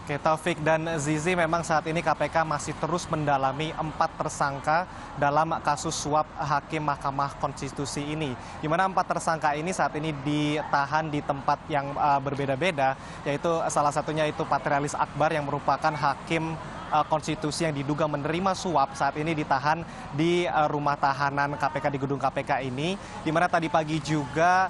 Oke, Taufik dan Zizi, memang saat ini KPK masih terus mendalami 4 tersangka dalam kasus suap Hakim Mahkamah Konstitusi ini. Di mana 4 tersangka ini saat ini ditahan di tempat yang berbeda-beda, yaitu salah satunya itu Patrialis Akbar yang merupakan Hakim Konstitusi yang diduga menerima suap, saat ini ditahan di rumah tahanan KPK di gedung KPK ini, di mana tadi pagi juga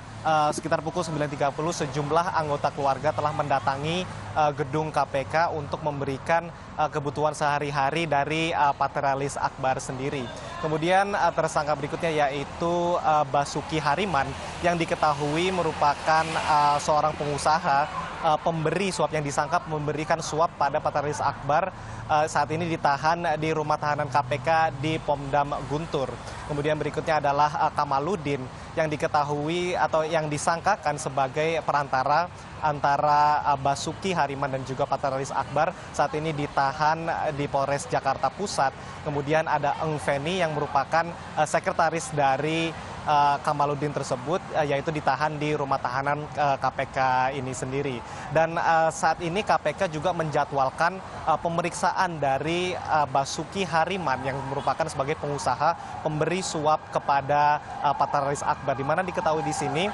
sekitar pukul 9.30 sejumlah anggota keluarga telah mendatangi gedung KPK untuk memberikan kebutuhan sehari-hari dari Patrialis Akbar sendiri. Kemudian tersangka berikutnya yaitu Basuki Hariman yang diketahui merupakan seorang pengusaha pemberi suap yang disangka memberikan suap pada Patrialis Akbar, saat ini ditahan di rumah tahanan KPK di Pomdam Guntur. Kemudian berikutnya adalah Kamaludin yang diketahui atau yang disangkakan sebagai perantara antara Basuki Hariman dan juga Patrialis Akbar, saat ini ditahan di Polres Jakarta Pusat. Kemudian ada Eng Feni yang merupakan sekretaris dari Kamaludin tersebut, yaitu ditahan di rumah tahanan KPK ini sendiri. Dan saat ini KPK juga menjadwalkan pemeriksaan dari Basuki Hariman yang merupakan sebagai pengusaha pemberi suap kepada Patrialis Akbar, di mana diketahui di sini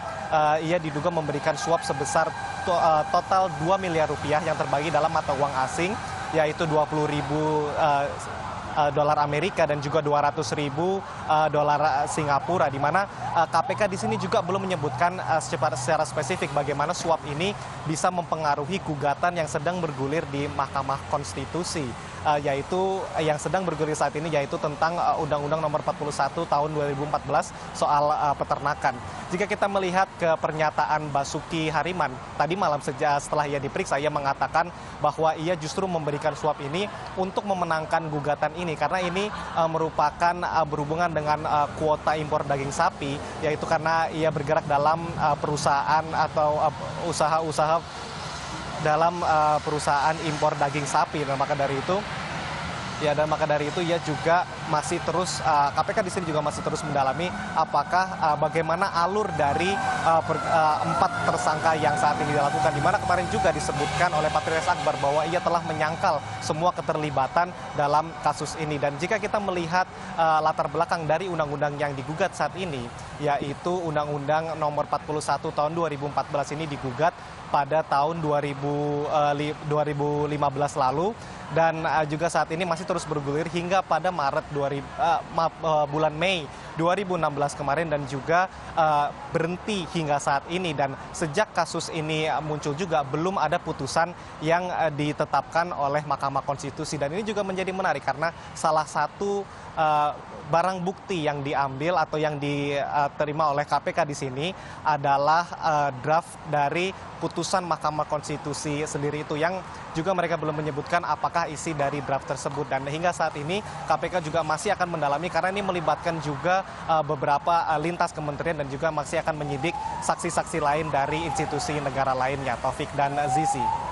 ia diduga memberikan suap sebesar total 2 miliar rupiah yang terbagi dalam mata uang asing, yaitu 20.000 dolar Amerika dan juga 200.000 dolar Singapura, di mana KPK di sini juga belum menyebutkan secara spesifik bagaimana suap ini bisa mempengaruhi gugatan yang sedang bergulir di Mahkamah Konstitusi, yaitu yang sedang bergulir saat ini yaitu tentang Undang-Undang Nomor 41 Tahun 2014 soal peternakan. Jika kita melihat ke pernyataan Basuki Hariman tadi malam setelah ia diperiksa, ia mengatakan bahwa ia justru memberikan suap ini untuk memenangkan gugatan ini karena ini merupakan berhubungan dengan kuota impor daging sapi, yaitu karena ia bergerak dalam perusahaan atau usaha-usaha dalam perusahaan impor daging sapi. Dan maka dari itu ia juga masih terus, KPK di sini juga masih terus mendalami apakah bagaimana alur dari 4 tersangka yang saat ini dilakukan, di mana kemarin juga disebutkan oleh Patrialis Akbar bahwa ia telah menyangkal semua keterlibatan dalam kasus ini. Dan jika kita melihat latar belakang dari undang-undang yang digugat saat ini, yaitu Undang-Undang Nomor 41 Tahun 2014 ini digugat pada tahun 2015 lalu, dan juga saat ini masih terus bergulir hingga pada bulan Mei 2016 kemarin, dan juga berhenti hingga saat ini. Dan sejak kasus ini muncul juga belum ada putusan yang ditetapkan oleh Mahkamah Konstitusi. Dan ini juga menjadi menarik karena salah satu barang bukti yang diambil atau yang diterima oleh KPK di sini adalah draft dari putusan Mahkamah Konstitusi sendiri itu, yang juga mereka belum menyebutkan apakah isi dari draft tersebut. Dan hingga saat ini KPK juga masih akan mendalami karena ini melibatkan juga beberapa lintas kementerian dan juga masih akan menyidik saksi-saksi lain dari institusi negara lainnya, Taufik dan Zizi.